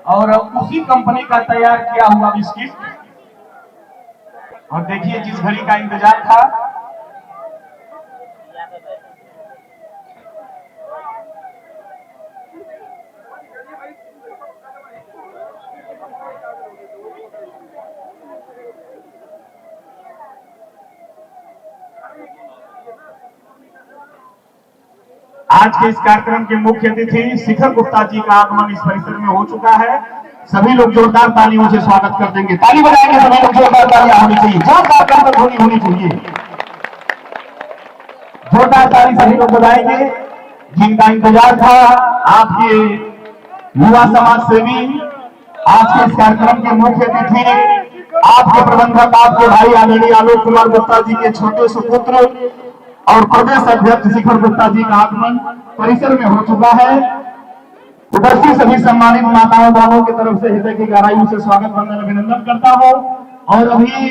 और उसी कंपनी का तैयार किया हुआ बिस्किट। और देखिए जिस घड़ी का इंतजार था, आज के इस कार्यक्रम के मुख्य अतिथि शिखर गुप्ता जी का आगमन इस परिसर में हो चुका है। सभी लोग जोरदार तालियों से स्वागत कर देंगे। ताली बजाएंगे सभी लोग, जोरदार तालियां होनी चाहिए, जोरदार तालियां होनी चाहिए, जोरदार ताली सभी लोग बजाएंगे। जिनका इंतजार था, आपके युवा समाज सेवी, आज के इस कार्यक्रम के मुख्य अतिथि, आपके प्रबंधक, आपके भाई आदरणीय आलोक कुमार गुप्ता जी के छोटे सुपुत्र और प्रदेश अध्यक्ष शिखर गुप्ता जी का आगमन परिसर में हो चुका है। उपस्थित सभी सम्मानित माताओं बहनों की तरफ से हृदय की गहराइयों से स्वागत वंदन अभिनंदन करता हूं। और अभी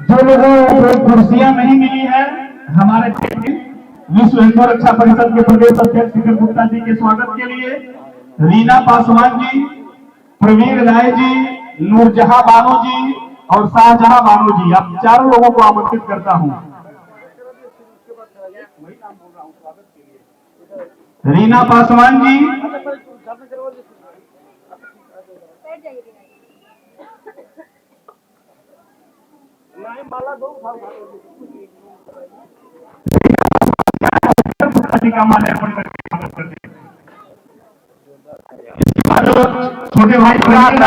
जो लोगों को कुर्सियां नहीं मिली है, हमारे विश्व हिंदू रक्षा परिषद के प्रदेश अध्यक्ष शिखर गुप्ता जी के स्वागत के लिए रीना पासवान जी, प्रवीण राय जी, नूरजहां बानो जी और शाहजहां बानो जी, आप चारों लोगों को आमंत्रित करता हूं। रीना पासवान जी, का माल्यार्पण करते हैं। छोटे भाई प्रवीण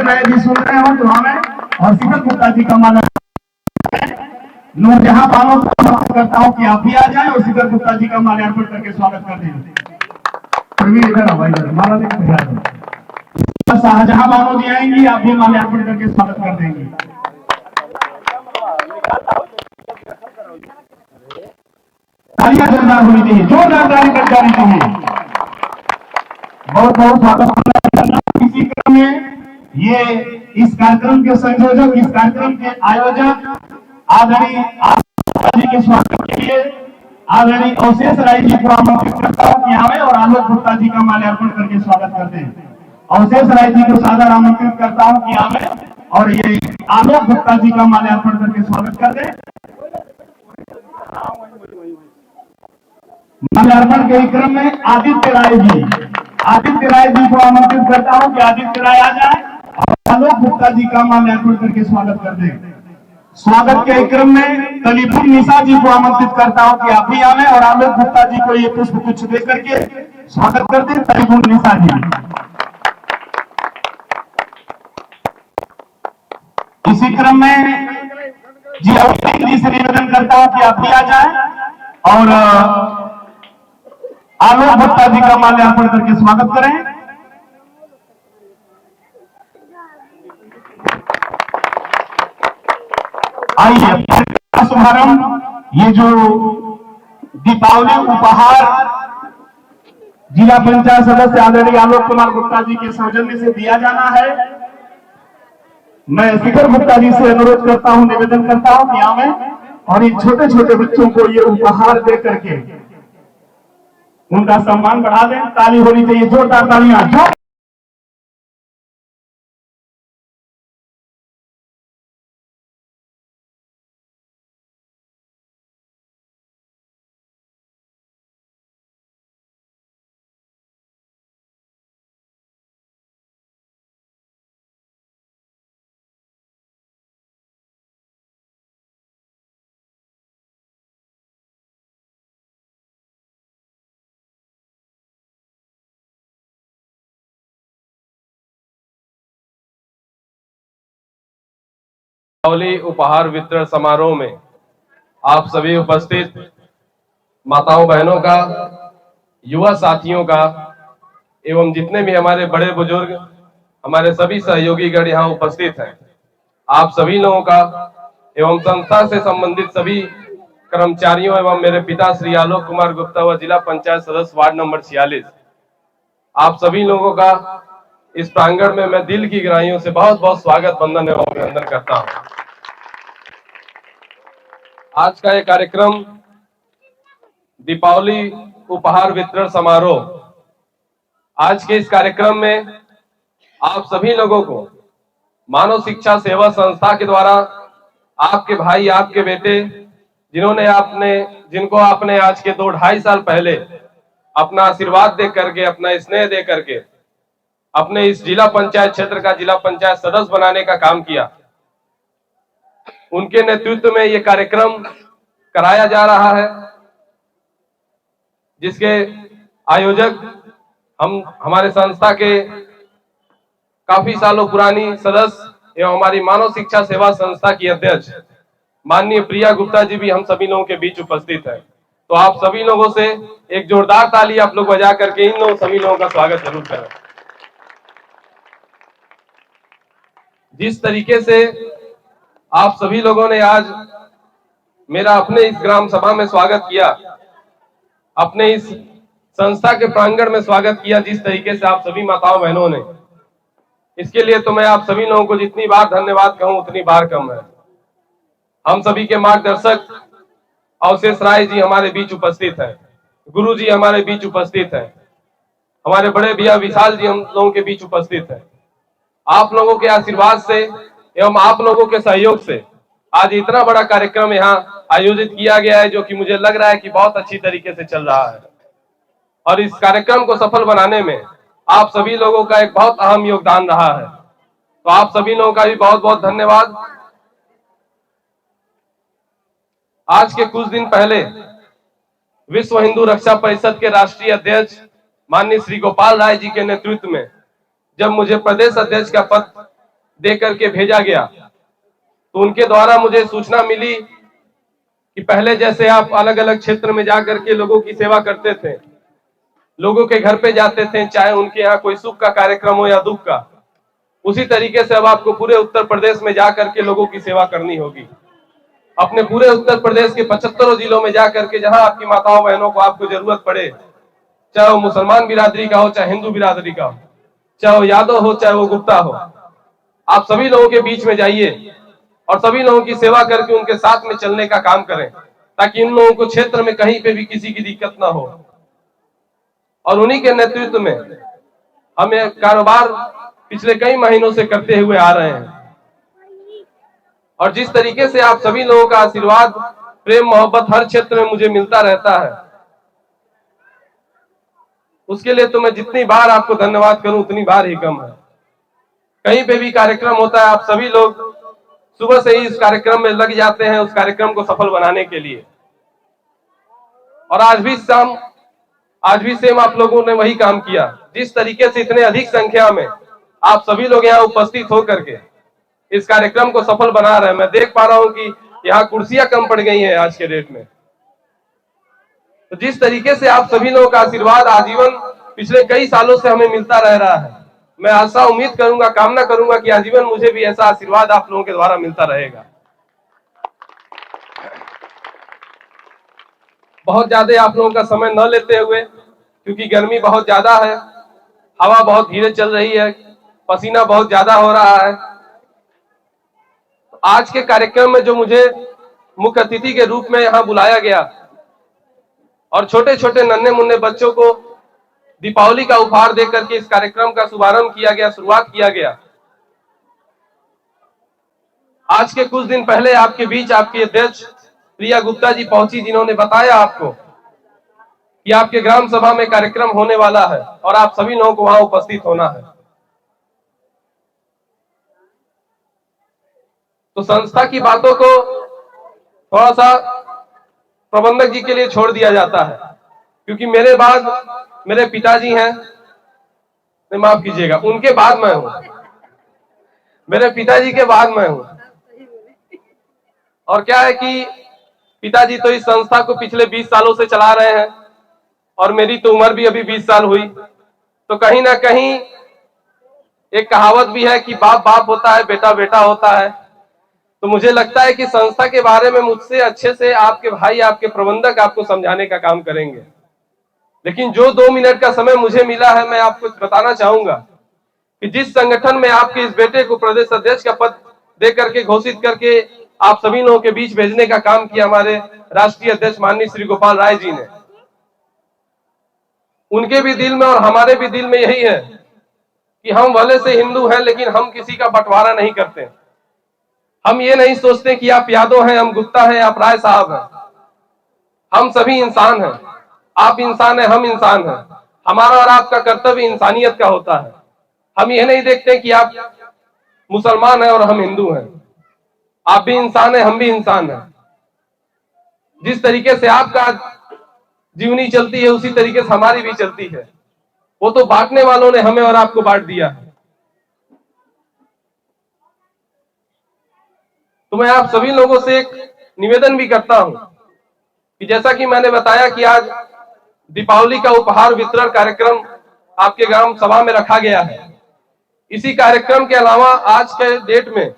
राय जी सुन रहे हो तो हमें, और शिखर गुप्ता जी का माल्यार्पण, नूरजहां बानो को करता हूं कि आप भी आ जाएं और शिखर गुप्ता जी का माल्यार्पण करके स्वागत कर दें। प्रवीण इधर आओ भाई, माला लेकर शाहजहां बानो जी आएंगी, आप भी माल्यार्पण करके स्वागत कर देंगे। तालियां जोरदार होनी चाहिए, जोरदार ताली बज जानी चाहिए। बहुत बहुत स्वागत। इसी क्रम में ये इस कार्यक्रम के संयोजक, इस कार्यक्रम के आयोजक आदरणीय जी के स्वागत के लिए आदरणीय अवशेष राय जी को आमंत्रित करता हूं कि आवे और आलोक गुप्ता जी का माल्यार्पण करके स्वागत करते हैं। अवशेष राय जी को सादर आमंत्रित करता हूं कि आवे और ये आलोक गुप्ता जी का माल्यार्पण करके स्वागत कर दें। माल्यार्पण के क्रम में आदित्य राय जी को आमंत्रित करता हूं कि आदित्य राय आ जाए और आलोक गुप्ता जी का माल्यार्पण करके स्वागत कर दें। स्वागत के क्रम में तलीपुर निशा जी को आमंत्रित करता हूं कि आप भी आवे और आलोक गुप्ता जी को ये पुष्प गुच्छ दे करके स्वागत कर दें। तलीपुर निशा जी, इसी क्रम में जी से निवेदन करता हूं कि आप भी आ जाए और आलोक गुप्ता जी का माल्यार्पण करके स्वागत करें। आइए शुभारंभ ये जो दीपावली उपहार जिला पंचायत सदस्य आदरणीय आलोक कुमार गुप्ता जी के सौजन्य से दिया जाना है। मैं शिखर गुप्ता जी से अनुरोध करता हूं, निवेदन करता हूं कि आवे और इन छोटे छोटे बच्चों को ये उपहार दे करके उनका सम्मान बढ़ा दें। ताली होनी चाहिए, जोरदार तालियां। जो दीपावली उपहार वितरण समारोह में आप सभी उपस्थित माताओं बहनों का, युवा साथियों का एवं जितने भी हमारे बड़े बुजुर्ग, हमारे सभी सहयोगीगण यहाँ उपस्थित हैं, आप सभी लोगों का एवं संस्था से संबंधित सभी कर्मचारियों एवं मेरे पिता श्री आलोक कुमार गुप्ता व जिला पंचायत सदस्य वार्ड नंबर 46, आप सभी लोगों का इस प्रांगण में मैं दिल की गहराइयों से बहुत बहुत स्वागत वंदन एवं अभिनंदन करता हूं। आज का ये कार्यक्रम दीपावली उपहार वितरण समारोह आज के इस कार्यक्रम में आप सभी लोगों को मानव शिक्षा सेवा संस्था के द्वारा आपके भाई, आपके बेटे, जिनको आपने आज के 2-2.5 साल पहले अपना आशीर्वाद दे करके, अपना स्नेह दे करके अपने इस जिला पंचायत क्षेत्र का जिला पंचायत सदस्य बनाने का काम किया, उनके नेतृत्व में ये कार्यक्रम कराया जा रहा है, जिसके आयोजक हमारे संस्था के काफी सालों पुरानी सदस्य एवं हमारी मानव शिक्षा सेवा संस्था की अध्यक्ष माननीय प्रिया गुप्ता जी भी हम सभी लोगों के बीच उपस्थित है। तो आप सभी लोगों से एक जोरदार ताली आप लोग बजा करके इन सभी लोगों का स्वागत जरूर करें। जिस तरीके से आप सभी लोगों ने आज मेरा अपने इस ग्राम सभा में स्वागत किया, अपने इस संस्था के प्रांगण में स्वागत किया, जिस तरीके से आप सभी माताओं बहनों ने, इसके लिए तो मैं आप सभी लोगों को जितनी बार धन्यवाद कहूं उतनी बार कम है। हम सभी के मार्गदर्शक अवशेष राय जी हमारे बीच उपस्थित हैं, गुरु जी हमारे बीच उपस्थित हैं, हमारे बड़े भैया विशाल जी हम लोगों के बीच उपस्थित हैं। आप लोगों के आशीर्वाद से एवं आप लोगों के सहयोग से आज इतना बड़ा कार्यक्रम यहाँ आयोजित किया गया है, जो कि मुझे लग रहा है कि बहुत अच्छी तरीके से चल रहा है। और इस कार्यक्रम को सफल बनाने में आप सभी लोगों का एक बहुत अहम योगदान रहा है, तो आप सभी लोगों का भी बहुत बहुत धन्यवाद। आज के कुछ दिन पहले विश्व हिंदू रक्षा परिषद के राष्ट्रीय अध्यक्ष माननीय श्री गोपाल राय जी के नेतृत्व में जब मुझे प्रदेश अध्यक्ष का पद दे करके भेजा गया, तो उनके द्वारा मुझे सूचना मिली कि पहले जैसे आप अलग अलग क्षेत्र में जाकर के लोगों की सेवा करते थे, लोगों के घर पे जाते थे, चाहे उनके यहाँ कोई सुख का कार्यक्रम हो या दुख का, उसी तरीके से अब आपको पूरे उत्तर प्रदेश में जाकर के लोगों की सेवा करनी होगी। अपने पूरे उत्तर प्रदेश के 75 जिलों में जाकर के जहां आपकी माताओं बहनों को आपको जरूरत पड़े, चाहे वो मुसलमान बिरादरी का हो, चाहे हिंदू बिरादरी का हो, चाहे वो यादव हो, चाहे वो गुप्ता हो, आप सभी लोगों के बीच में जाइए और सभी लोगों की सेवा करके उनके साथ में चलने का काम करें, ताकि इन लोगों को क्षेत्र में कहीं पे भी किसी की दिक्कत ना हो। और उन्हीं के नेतृत्व में हम ये कारोबार पिछले कई महीनों से करते हुए आ रहे हैं। और जिस तरीके से आप सभी लोगों का आशीर्वाद, प्रेम, मोहब्बत हर क्षेत्र में मुझे मिलता रहता है, उसके लिए तो मैं जितनी बार आपको धन्यवाद करूं उतनी बार ही कम है। कहीं पे भी कार्यक्रम होता है, आप सभी लोग सुबह से ही इस कार्यक्रम में लग जाते हैं, उस कार्यक्रम को सफल बनाने के लिए। और आज भी सेम आप लोगों ने वही काम किया। जिस तरीके से इतने अधिक संख्या में आप सभी लोग यहाँ उपस्थित होकर के इस कार्यक्रम को सफल बना रहे हैं, मैं देख पा रहा हूं कि यहाँ कुर्सियां कम पड़ गई हैं आज के डेट में। तो जिस तरीके से आप सभी लोगों का आशीर्वाद आजीवन पिछले कई सालों से हमें मिलता रह रहा है, मैं आशा उम्मीद करूंगा, कामना करूंगा कि आजीवन मुझे भी ऐसा आशीर्वाद आप लोगों के द्वारा मिलता रहेगा। बहुत ज्यादा आप लोगों का समय न लेते हुए, क्योंकि गर्मी बहुत ज्यादा है, हवा बहुत धीरे चल रही है, पसीना बहुत ज्यादा हो रहा है, आज के कार्यक्रम में जो मुझे मुख्य अतिथि के रूप में यहाँ बुलाया गया और छोटे छोटे नन्हे मुन्ने बच्चों को दीपावली का उपहार देकर के इस कार्यक्रम का शुभारंभ किया गया, शुरुआत किया गया। आज के कुछ दिन पहले आपके बीच आपकी अध्यक्ष प्रिया गुप्ता जी पहुंची, जिन्होंने बताया आपको कि आपके ग्राम सभा में कार्यक्रम होने वाला है और आप सभी लोगों को वहां उपस्थित होना है। तो संस्था की बातों को थोड़ा सा प्रबंधक जी के लिए छोड़ दिया जाता है, क्योंकि मेरे बाद मेरे पिताजी हैं, माफ कीजिएगा, उनके बाद मैं हूं, मेरे पिताजी के बाद मैं हूं। और क्या है कि पिताजी तो इस संस्था को पिछले 20 सालों से चला रहे हैं और मेरी तो उम्र भी अभी 20 साल हुई। तो कहीं ना कहीं एक कहावत भी है कि बाप बाप होता है, बेटा बेटा होता है। तो मुझे लगता है कि संस्था के बारे में मुझसे अच्छे से आपके भाई, आपके प्रबंधक आपको समझाने का काम करेंगे। लेकिन जो 2 मिनट का समय मुझे मिला है, मैं आपको बताना चाहूंगा कि जिस संगठन में आपके इस बेटे को प्रदेश अध्यक्ष का पद दे करके घोषित करके आप सभी लोगों के बीच भेजने का काम किया हमारे राष्ट्रीय अध्यक्ष माननीय श्री गोपाल राय जी ने, उनके भी दिल में और हमारे भी दिल में यही है कि हम भले से हिंदू हैं, लेकिन हम किसी का बंटवारा नहीं करते। हम ये नहीं सोचते कि आप यादव हैं, हम गुप्ता हैं, आप राय साहब हैं। हम सभी इंसान हैं। आप इंसान हैं, हम इंसान हैं। हमारा और आपका कर्तव्य इंसानियत का होता है। हम ये नहीं देखते कि आप मुसलमान हैं और हम हिंदू हैं। आप भी इंसान हैं, हम भी इंसान हैं। जिस तरीके से आपका जीवनी चलती है, उसी तरीके से हमारी भी चलती है। वो तो बांटने वालों ने हमें और आपको बांट दिया है। तो मैं आप सभी लोगों से एक निवेदन भी करता हूं कि जैसा कि मैंने बताया कि आज दीपावली का उपहार वितरण कार्यक्रम आपके ग्राम सभा में रखा गया है। इसी कार्यक्रम के अलावा आज के डेट में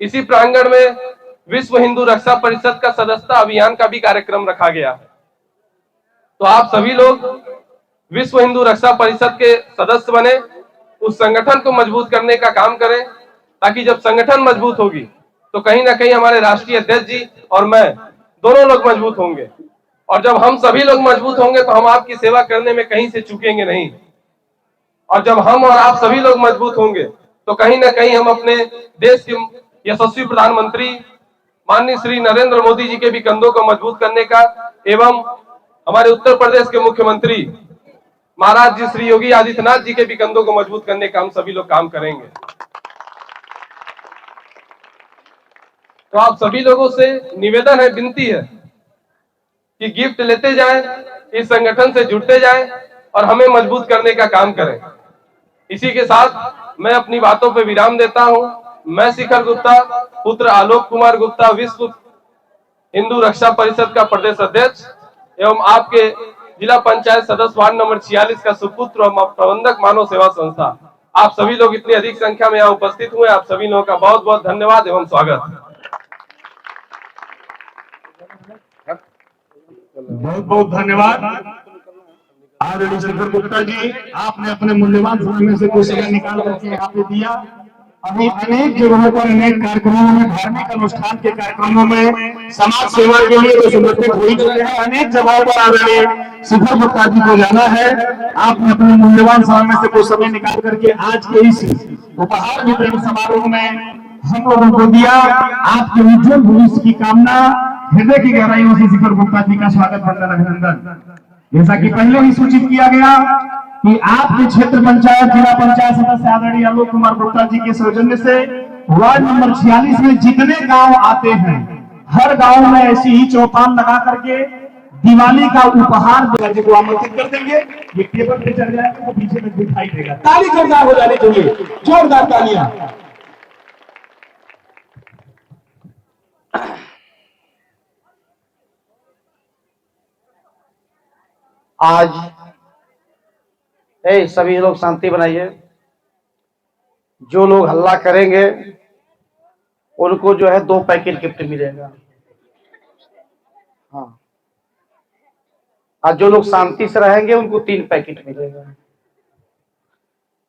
इसी प्रांगण में विश्व हिंदू रक्षा परिषद का सदस्यता अभियान का भी कार्यक्रम रखा गया है। तो आप सभी लोग विश्व हिंदू रक्षा परिषद के सदस्य बने, उस संगठन को मजबूत करने का काम करें, ताकि जब संगठन मजबूत होगी तो कहीं ना कहीं हमारे राष्ट्रीय अध्यक्ष जी और मैं दोनों लोग मजबूत होंगे। और जब हम सभी लोग मजबूत होंगे तो हम आपकी सेवा करने में कहीं से चूकेंगे नहीं। और जब हम और आप सभी लोग मजबूत होंगे तो कहीं ना कहीं हम अपने देश के यशस्वी प्रधानमंत्री माननीय श्री नरेंद्र मोदी जी के भी कंधों को मजबूत करने का एवं हमारे उत्तर प्रदेश के मुख्यमंत्री महाराज जी श्री योगी आदित्यनाथ जी के भी कंधों को मजबूत करने का हम सभी लोग काम करेंगे। तो आप सभी लोगों से निवेदन है, विनती है कि गिफ्ट लेते जाएं, इस संगठन से जुड़ते जाएं और हमें मजबूत करने का काम करें। इसी के साथ मैं अपनी बातों पर विराम देता हूं। मैं शिखर गुप्ता, पुत्र आलोक कुमार गुप्ता, विश्व हिंदू रक्षा परिषद का प्रदेश अध्यक्ष एवं आपके जिला पंचायत सदस्य वार्ड नंबर 46 का सुपुत्र और प्रबंधक मानव सेवा संस्था, आप सभी लोग इतनी अधिक संख्या में यहाँ उपस्थित हुए, आप सभी लोगों का बहुत बहुत धन्यवाद एवं स्वागत। बहुत बहुत धन्यवाद आदरणीय शिखर गुप्ता जी, आपने अपने मूल्यवान समय में से कुछ समय निकाल करके यहाँ पे दिया। अभी अनेक जगहों पर अनेक कार्यक्रमों में, धार्मिक अनुष्ठान के कार्यक्रमों में, समाज सेवा के लिए तो समर्पित हो ही चुके हैं। अनेक जगहों पर आदरणीय शिखर गुप्ता जी को जाना है। आपने अपने मूल्यवान समय में से कुछ समय निकाल करके आज के इस उपहार वितरण समारोह में हम लोगों को दिया। आपके उज्जवल भविष्य की कामना, हृदय की गहराइयों से शिखर गुप्ता जी का स्वागत, वंदन, अभिनंदन। जैसा कि पहले ही सूचित किया गया कि आपके क्षेत्र पंचायत जिला पंचायत सदस्य आदरणीय आलोक कुमार गुप्ता जी के सौजन्य से वार्ड नंबर 46 में जितने गांव आते हैं, हर गांव में ऐसी ही चौपाल लगा करके दिवाली का उपहार जी को आमंत्रित कर देंगे। ये टेबल पे चढ़ जाएगा तो पीछे में दिखाई देगा। ताली जोरदार हो जानी चाहिए, जोरदार तालियां। आज सभी लोग शांति बनाइए। जो लोग हल्ला करेंगे उनको जो है 2 पैकेट गिफ्ट मिलेगा। हाँ, और जो लोग शांति से रहेंगे उनको 3 पैकेट मिलेगा।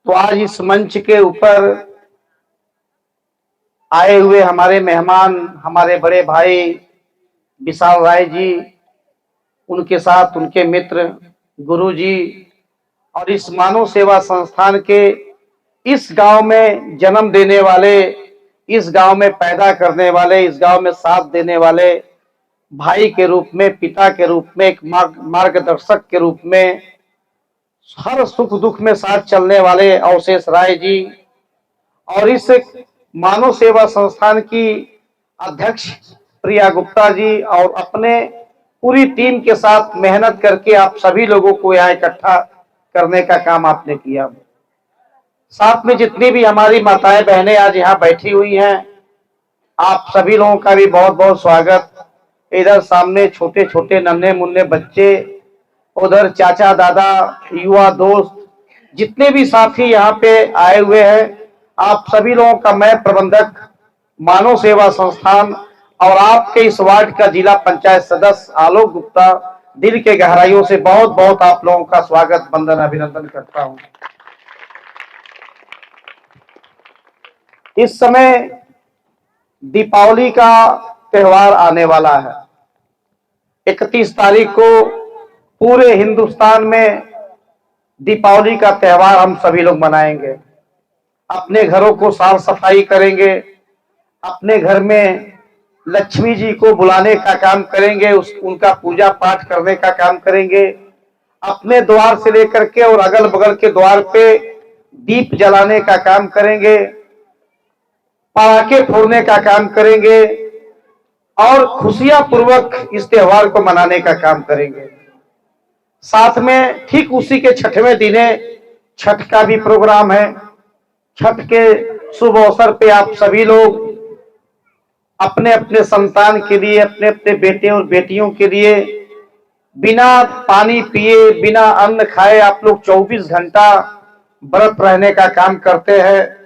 तो आज इस मंच के ऊपर आए हुए हमारे मेहमान, हमारे बड़े भाई विशाल राय जी, उनके साथ उनके मित्र गुरु जी और इस मानव सेवा संस्थान के इस गांव में जन्म देने वाले, इस गांव में पैदा करने वाले, इस गांव में साथ देने वाले भाई के रूप में, पिता के रूप में, एक मार्गदर्शक के रूप में, हर सुख दुख में साथ चलने वाले अवशेष राय जी और इस मानव सेवा संस्थान की अध्यक्ष प्रिया गुप्ता जी और अपने पूरी टीम के साथ मेहनत करके आप सभी लोगों को यहाँ इकट्ठा करने का काम आपने किया। साथ में जितनी भी हमारी माताएं बहनें आज यहाँ बैठी हुई हैं, आप सभी लोगों का भी बहुत बहुत स्वागत। इधर सामने छोटे छोटे नन्हे मुन्ने बच्चे, उधर चाचा दादा, युवा दोस्त, जितने भी साथी यहाँ पे आए हुए हैं, आप सभी लोगों का मैं प्रबंधक मानव सेवा संस्थान और आपके इस वार्ड का जिला पंचायत सदस्य आलोक गुप्ता दिल के गहराइयों से बहुत बहुत आप लोगों का स्वागत, वंदन, अभिनंदन करता हूं। इस समय दीपावली का त्योहार आने वाला है। 31 तारीख को पूरे हिंदुस्तान में दीपावली का त्योहार हम सभी लोग मनाएंगे। अपने घरों को साफ सफाई करेंगे, अपने घर में लक्ष्मी जी को बुलाने का काम करेंगे, उनका पूजा पाठ करने का काम करेंगे। अपने द्वार से लेकर के और अगल बगल के द्वार पे दीप जलाने का काम करेंगे, पटाखे फोड़ने का काम करेंगे और खुशियां पूर्वक इस त्योहार को मनाने का काम करेंगे। साथ में ठीक उसी के छठवें दिने छठ का भी प्रोग्राम है। छठ के शुभ अवसर पे आप सभी लोग अपने अपने संतान के लिए, अपने अपने बेटे और बेटियों के लिए बिना पानी पिए, बिना अन्न खाए आप लोग 24 घंटा व्रत रहने का काम करते हैं।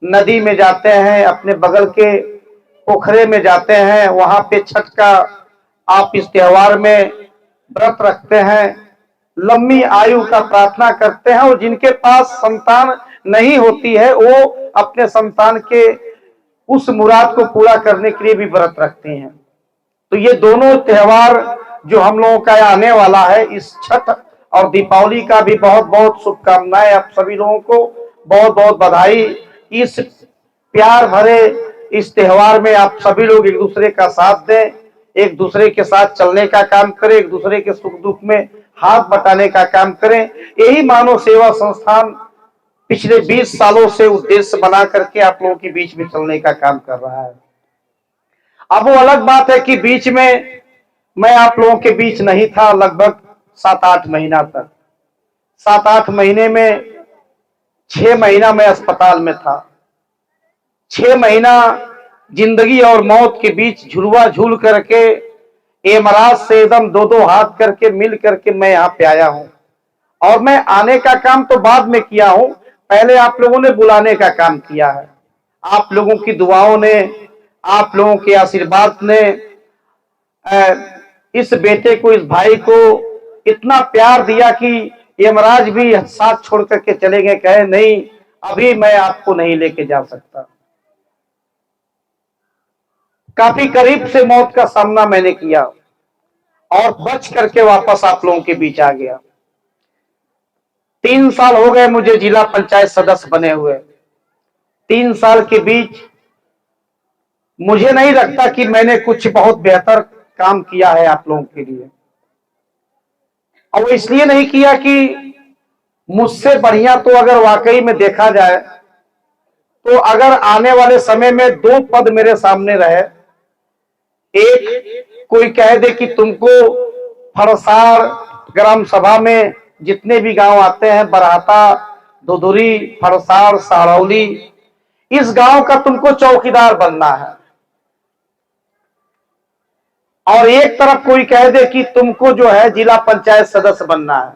नदी में जाते हैं, अपने बगल के पोखरे में जाते हैं, वहां पे छठ का आप इस त्योहार में व्रत रखते हैं, लंबी आयु का प्रार्थना करते हैं। और जिनके पास संतान नहीं होती है वो अपने संतान के उस मुराद को पूरा करने के लिए भी व्रत रखते हैं। तो ये दोनों त्योहार जो हम लोगों का आने वाला है, इस छठ और दीपावली का भी बहुत बहुत शुभकामनाएं। आप सभी लोगों को बहुत बहुत बधाई। इस प्यार भरे इस त्योहार में आप सभी लोग एक दूसरे का साथ दें, एक दूसरे के साथ चलने का काम करें, एक दूसरे के सुख दुख में हाथ बटाने का काम करें। यही मानव सेवा संस्थान पिछले 20 सालों से उद्देश्य बना करके आप लोगों के बीच में चलने का काम कर रहा है। अब वो अलग बात है कि बीच में मैं आप लोगों के बीच नहीं था लगभग 7-8 महीना तक। 7-8 महीने में 6 महीना मैं अस्पताल में था। 6 महीना जिंदगी और मौत के बीच झुलवा झूल करके एमराज से एकदम 2-2 हाथ करके मिल करके मैं यहाँ पे आया हूँ। और मैं आने का काम तो बाद में किया हूँ, पहले आप लोगों ने बुलाने का काम किया है। आप लोगों की दुआओं ने, आप लोगों के आशीर्वाद ने इस बेटे को, इस भाई को इतना प्यार दिया कि यमराज भी साथ छोड़ करके चले गए, कहे नहीं अभी मैं आपको नहीं लेके जा सकता। काफी करीब से मौत का सामना मैंने किया और बच करके वापस आप लोगों के बीच आ गया। 3 साल हो गए मुझे जिला पंचायत सदस्य बने हुए। 3 साल के बीच मुझे नहीं लगता कि मैंने कुछ बहुत बेहतर काम किया है आप लोगों के लिए। और वो इसलिए नहीं किया कि मुझसे बढ़िया तो अगर वाकई में देखा जाए तो अगर आने वाले समय में 2 पद मेरे सामने रहे, एक कोई कह दे कि तुमको फरसार ग्राम सभा में जितने भी गांव आते हैं, बरहाता, दुदुरी, फरसार, सारौली, इस गांव का तुमको चौकीदार बनना है। और एक तरफ कोई कह दे कि तुमको जो है जिला पंचायत सदस्य बनना है,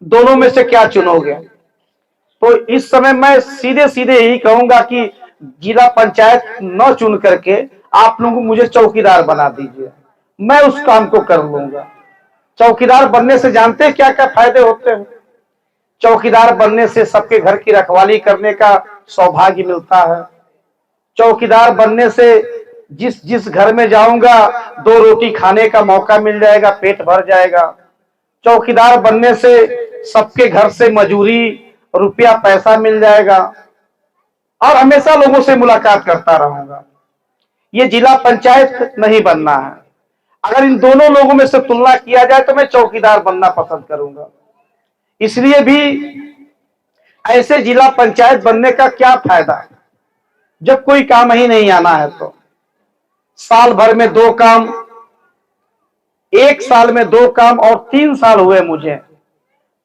दोनों में से क्या चुनोगे? तो इस समय मैं सीधे सीधे यही कहूंगा कि जिला पंचायत न चुन करके आप लोगों मुझे चौकीदार बना दीजिए, मैं उस काम को कर लूंगा। चौकीदार बनने से जानते हैं क्या क्या फायदे होते हैं? चौकीदार बनने से सबके घर की रखवाली करने का सौभाग्य मिलता है। चौकीदार बनने से जिस जिस घर में जाऊंगा 2 रोटी खाने का मौका मिल जाएगा, पेट भर जाएगा। चौकीदार बनने से सबके घर से मजूरी, रुपया, पैसा मिल जाएगा और हमेशा लोगों से मुलाकात करता रहूंगा। ये जिला पंचायत नहीं बनना है। अगर इन दोनों लोगों में से तुलना किया जाए तो मैं चौकीदार बनना पसंद करूंगा। इसलिए भी ऐसे जिला पंचायत बनने का क्या फायदा जब कोई काम ही नहीं आना है? तो साल भर में 2 काम, 1 साल में 2 काम और 3 साल हुए मुझे,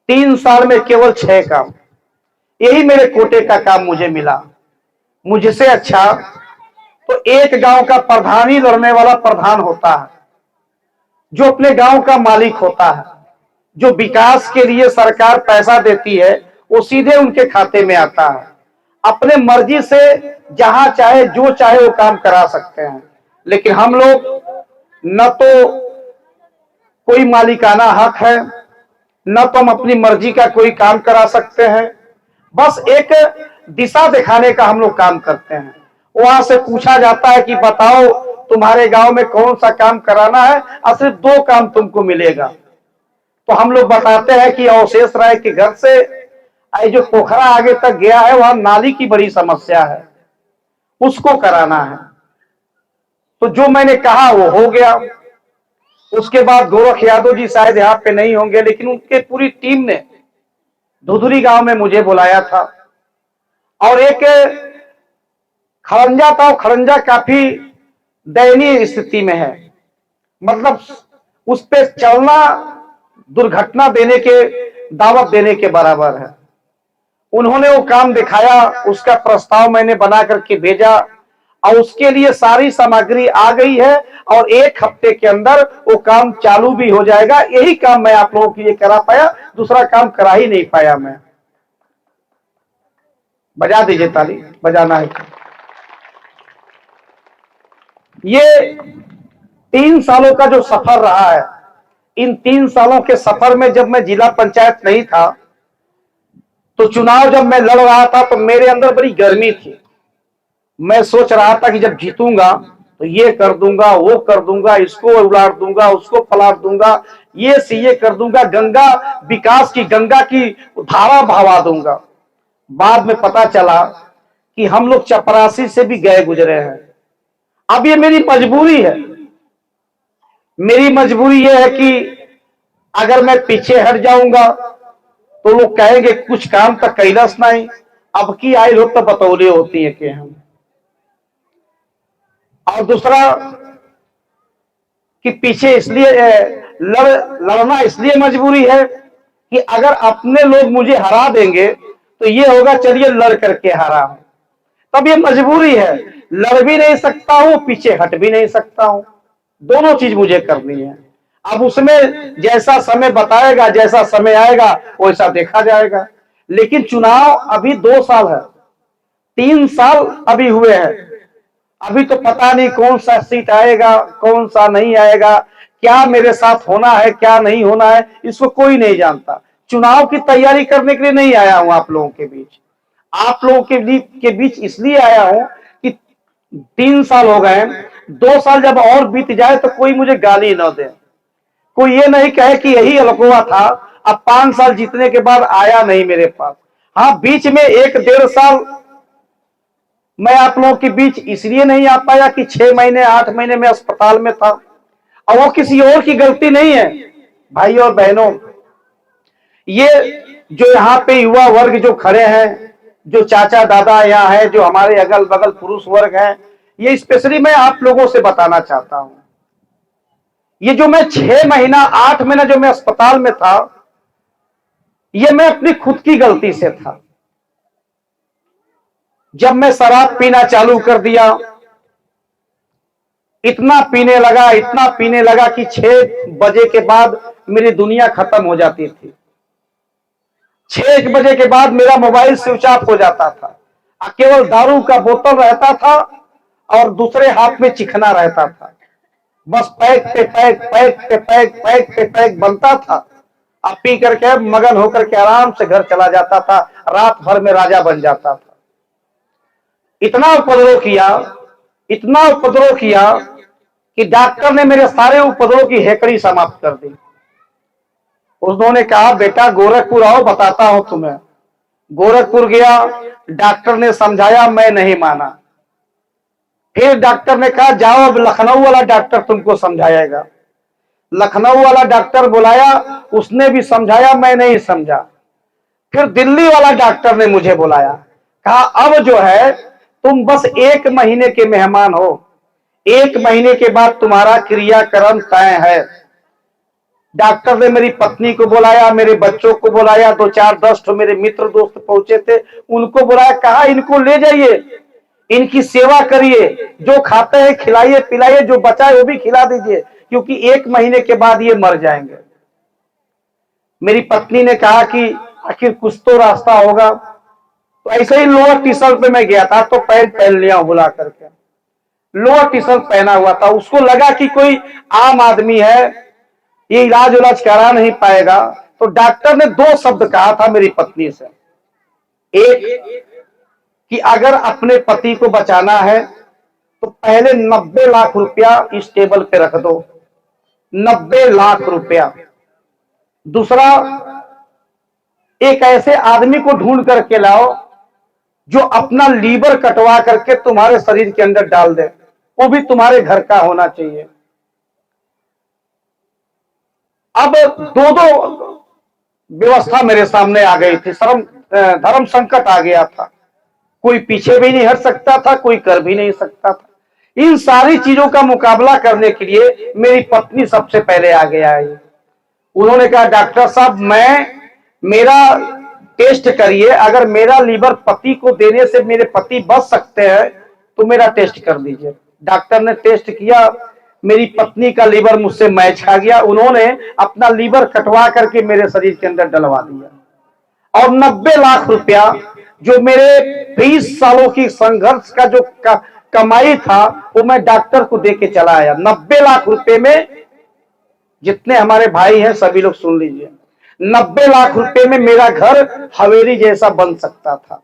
3 साल में केवल 6 काम। यही मेरे कोटे का काम मुझे मिला। मुझसे अच्छा तो एक गांव का प्रधान ही लड़ने वाला प्रधान होता है, जो अपने गांव का मालिक होता है, जो विकास के लिए सरकार पैसा देती है वो सीधे उनके खाते में आता है। अपने मर्जी से जहां चाहे जो चाहे वो काम करा सकते हैं। लेकिन हम लोग न तो कोई मालिकाना हक है, न तो हम अपनी मर्जी का कोई काम करा सकते हैं। बस एक दिशा दिखाने का हम लोग काम करते हैं। वहां से पूछा जाता है कि बताओ तुम्हारे गांव में कौन सा काम कराना है, और सिर्फ 2 काम तुमको मिलेगा। तो हम लोग बताते हैं कि अवशेष राय के घर से जो पोखरा आगे तक गया है वहां नाली की बड़ी समस्या है, उसको कराना है। तो जो मैंने कहा वो हो गया। उसके बाद गोरख यादव जी शायद यहाँ पे नहीं होंगे, लेकिन उनके पूरी टीम ने धुधुरी गांव में मुझे बुलाया था और एक खड़ंजा था। खड़ंजा काफी दयनीय स्थिति में है, मतलब उस पे चलना दुर्घटना देने के दावत देने के बराबर है। उन्होंने वो काम दिखाया, उसका प्रस्ताव मैंने बना करके भेजा और उसके लिए सारी सामग्री आ गई है और 1 हफ्ते के अंदर वो काम चालू भी हो जाएगा। यही काम मैं आप लोगों के लिए करा पाया, दूसरा काम करा ही नहीं पाया मैं। बजा दीजिए ताली, बजाना है। ये 3 सालों का जो सफर रहा है, इन 3 सालों के सफर में जब मैं जिला पंचायत नहीं था तो चुनाव जब मैं लड़ रहा था तो मेरे अंदर बड़ी गर्मी थी। मैं सोच रहा था कि जब जीतूंगा तो ये कर दूंगा, वो कर दूंगा, इसको उलाट दूंगा, उसको पलाट दूंगा, ये सीए कर दूंगा, गंगा विकास की गंगा की धारा बहावा दूंगा। बाद में पता चला कि हम लोग चपरासी से भी गए गुजरे हैं। अब ये मेरी मजबूरी है। मेरी मजबूरी ये है कि अगर मैं पीछे हट जाऊंगा तो लोग कहेंगे कुछ काम तक कैलस नहीं, अब की आई लोग तो बतौले होती है कि हम। और दूसरा कि पीछे इसलिए लड़ना इसलिए मजबूरी है कि अगर अपने लोग मुझे हरा देंगे तो ये होगा चलिए लड़ करके हरा हूं, तब ये मजबूरी है। लड़ भी नहीं सकता हूं, पीछे हट भी नहीं सकता हूं, दोनों चीज मुझे करनी है। अब उसमें जैसा समय बताएगा, जैसा समय आएगा वैसा देखा जाएगा। लेकिन चुनाव अभी 2 साल है, 3 साल अभी हुए हैं। अभी तो पता नहीं कौन सा सीट आएगा, कौन सा नहीं आएगा, क्या मेरे साथ होना है, क्या नहीं होना है, इसको कोई नहीं जानता। चुनाव की तैयारी करने के लिए नहीं आया हूं आप लोगों के बीच। आप लोगों के बीच इसलिए आया हूं कि 3 साल हो गए, 2 साल जब और बीत जाए तो कोई मुझे गाली न दे, कोई ये नहीं कहे कि यही अलगुआ था, अब 5 साल जीतने के बाद आया नहीं मेरे पास। हाँ, बीच में 1-1.5 साल मैं आप लोगों के बीच इसलिए नहीं आ पाया कि 6 महीने 8 महीने में अस्पताल में था, और वो किसी और की गलती नहीं है। भाई और बहनों, ये जो यहाँ पे युवा वर्ग जो खड़े हैं, जो चाचा दादा यहाँ है, जो हमारे अगल बगल पुरुष वर्ग है, ये स्पेशली मैं आप लोगों से बताना चाहता हूं, ये जो मैं 6 महीना 8 महीना जो मैं अस्पताल में था, ये मैं अपनी खुद की गलती से था। जब मैं शराब पीना चालू कर दिया, इतना पीने लगा, इतना पीने लगा कि 6 बजे के बाद मेरी दुनिया खत्म हो जाती थी। 6 बजे के बाद मेरा मोबाइल स्विच ऑफ हो जाता था, केवल दारू का बोतल रहता था और दूसरे हाथ में चिकना रहता था। बस पैक पे पैक, पैक पे पैक, पैक पे पैक बनता था। अब पी करके मगन होकर के आराम से घर चला जाता था, रात भर में राजा बन जाता था। इतना उपद्रव किया, इतना उपद्रव किया कि डॉक्टर ने मेरे सारे उपद्रव की हेकड़ी समाप्त कर दी। उन्होंने कहा बेटा गोरखपुर आओ, बताता हूं तुम्हें। गोरखपुर गया, डॉक्टर ने समझाया, मैं नहीं माना। फिर डॉक्टर ने कहा जाओ अब लखनऊ वाला डॉक्टर तुमको समझाएगा। लखनऊ वाला डॉक्टर बुलाया, उसने भी समझाया, मैं नहीं समझा। फिर दिल्ली वाला डॉक्टर ने मुझे बुलाया, कहा अब जो है तुम बस 1 महीने के मेहमान हो, 1 महीने के बाद तुम्हारा क्रियाक्रम तय है। डॉक्टर ने मेरी पत्नी को बुलाया, मेरे बच्चों को बुलाया, 2-4-10 तो मेरे मित्र दोस्त पहुंचे थे, उनको बुलाया, कहा इनको ले जाइए, इनकी सेवा करिए, जो खाते हैं खिलाइए पिलाइए, जो बचा है वो भी खिला दीजिए, क्योंकि 1 महीने के बाद ये मर जाएंगे। मेरी पत्नी ने कहा कि आखिर कुछ तो रास्ता होगा। तो ऐसे ही लोअर टी शर्ट पे मैं गया था, तो पैंट पहन लिया बुला करके, लोअर टी शर्ट पहना हुआ था। उसको लगा कि कोई आम आदमी है, ये इलाज उलाज करा नहीं पाएगा। तो डॉक्टर ने 2 शब्द कहा था मेरी पत्नी से, एक कि अगर अपने पति को बचाना है तो पहले 90 लाख रुपया इस टेबल पे रख दो, 90 लाख रुपया। दूसरा, एक ऐसे आदमी को ढूंढ करके लाओ जो अपना लीवर कटवा करके तुम्हारे शरीर के अंदर डाल दे, वो भी तुम्हारे घर का होना चाहिए। अब दो दो व्यवस्था मेरे सामने आ गई थी, धर्म संकट आ गया था। कोई पीछे भी नहीं हट सकता था, कोई कर भी नहीं सकता था। इन सारी चीजों का मुकाबला करने के लिए मेरी पत्नी सबसे पहले आगे आई। उन्होंने कहा, डॉक्टर साहब, मेरा टेस्ट करिए, अगर मेरा लीवर पति को देने से मेरे पति बच सकते हैं तो मेरा टेस्ट कर दीजिए। डॉक्टर ने टेस्ट किया, मेरी पत्नी का लीवर मुझसे मैच खा गया। उन्होंने अपना लीवर कटवा करके मेरे शरीर के अंदर डलवा दिया और 90 लाख रुपया जो मेरे 20 सालों की संघर्ष का जो कमाई था वो मैं डॉक्टर को दे के चला आया। 90 लाख रुपए में, जितने हमारे भाई हैं सभी लोग सुन लीजिए, 90 लाख रुपए में मेरा घर हवेली जैसा बन सकता था।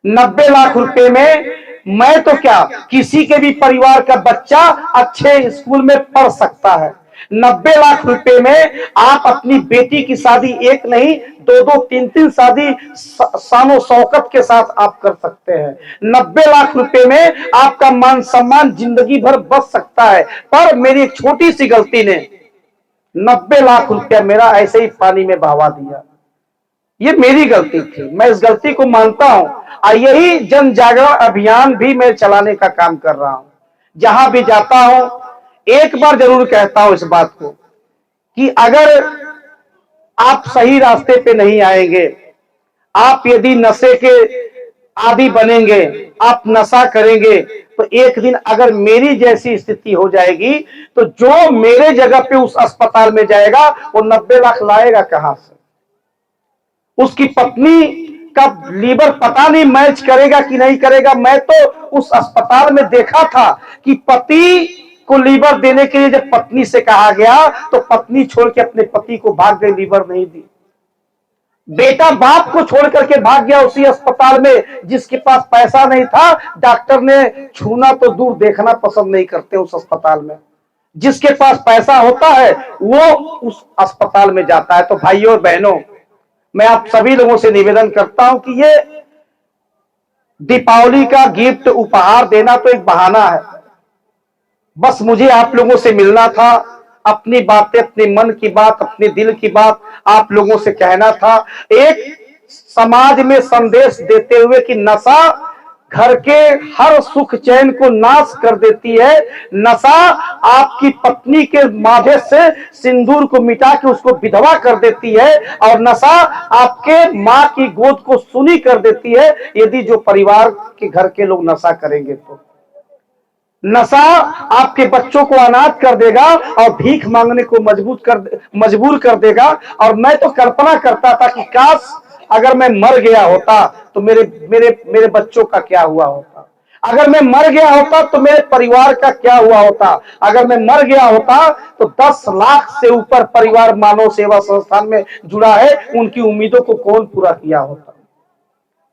90 लाख रुपए में मैं तो क्या, किसी के भी परिवार का बच्चा अच्छे स्कूल में पढ़ सकता है। 90 लाख रुपए में आप अपनी बेटी की शादी एक नहीं, दो दो तीन तीन शादी शानो शौकत के साथ आप कर सकते हैं। 90 लाख रुपए में आपका मान सम्मान जिंदगी भर बच सकता है। पर मेरी एक छोटी सी गलती ने 90 लाख रुपया मेरा ऐसे ही पानी में बहा दिया। ये मेरी गलती थी, मैं इस गलती को मानता हूं और यही जन जागरण अभियान भी मैं चलाने का काम कर रहा हूं। जहां भी जाता हूं एक बार जरूर कहता हूं इस बात को कि अगर आप सही रास्ते पे नहीं आएंगे, आप यदि नशे के आदी बनेंगे, आप नशा करेंगे, तो एक दिन अगर मेरी जैसी स्थिति हो जाएगी तो जो मेरे जगह पे उस अस्पताल में जाएगा वो 90 लाख लाएगा कहां से? उसकी पत्नी का लीवर पता नहीं मैच करेगा कि नहीं करेगा। मैं तो उस अस्पताल में देखा था कि पति को लीवर देने के लिए जब पत्नी से कहा गया तो पत्नी छोड़ के अपने पति को भाग गई, लीवर नहीं दी। बेटा बाप को छोड़ करके भाग गया उसी अस्पताल में जिसके पास पैसा नहीं था। डॉक्टर ने छूना तो दूर, देखना पसंद नहीं करते उस अस्पताल में। जिसके पास पैसा होता है वो उस अस्पताल में जाता है। तो भाइयों और बहनों, मैं आप सभी लोगों से निवेदन करता हूं कि ये दीपावली का गिफ्ट उपहार देना तो एक बहाना है। बस मुझे आप लोगों से मिलना था, अपनी बातें, अपने मन की बात, अपने दिल की बात आप लोगों से कहना था। एक समाज में संदेश देते हुए कि नशा घर के हर सुख चैन को नाश कर देती है। नशा आपकी पत्नी के माथे से सिंदूर को मिटा के उसको विधवा कर देती है और नशा आपके माँ की गोद को सूनी कर देती है। यदि जो परिवार के घर के लोग नशा करेंगे तो नशा आपके बच्चों को अनाथ कर देगा और भीख मांगने को मजबूर कर देगा। और मैं तो कल्पना करता था कि काश अगर मैं मर गया होता तो मेरे बच्चों का क्या हुआ होता, अगर मैं मर गया होता तो मेरे परिवार का क्या हुआ होता, अगर मैं मर गया होता तो 10 लाख से ऊपर परिवार मानव सेवा संस्थान में जुड़ा है, उनकी उम्मीदों को कौन पूरा किया होता।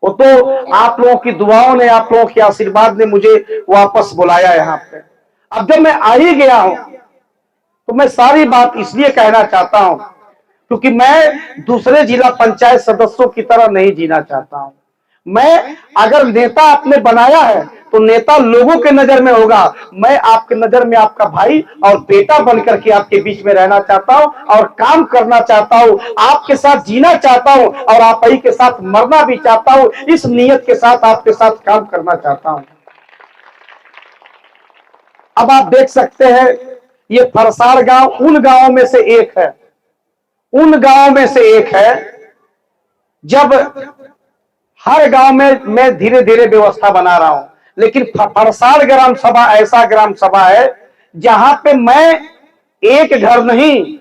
वो तो आप लोगों की दुआओं ने, आप लोगों के आशीर्वाद ने मुझे वापस बुलाया यहाँ पे। अब जब मैं आ ही गया हूं तो मैं सारी बात इसलिए कहना चाहता हूं क्योंकि मैं दूसरे जिला पंचायत सदस्यों की तरह नहीं जीना चाहता हूं। मैं अगर नेता आपने बनाया है तो नेता लोगों के नजर में होगा। मैं आपके नजर में आपका भाई और बेटा बनकर के आपके बीच में रहना चाहता हूं और काम करना चाहता हूं, आपके साथ जीना चाहता हूं और आप ही के साथ मरना भी चाहता हूं। इस नियत के साथ आपके साथ काम करना चाहता हूं। अब आप देख सकते हैं ये फरसार गांव उन गांवों में से एक है, उन गांवों में से एक है जब हर गांव में मैं धीरे धीरे व्यवस्था बना रहा हूं, लेकिन फरसार ग्राम सभा ऐसा ग्राम सभा है जहां पे मैं एक घर नहीं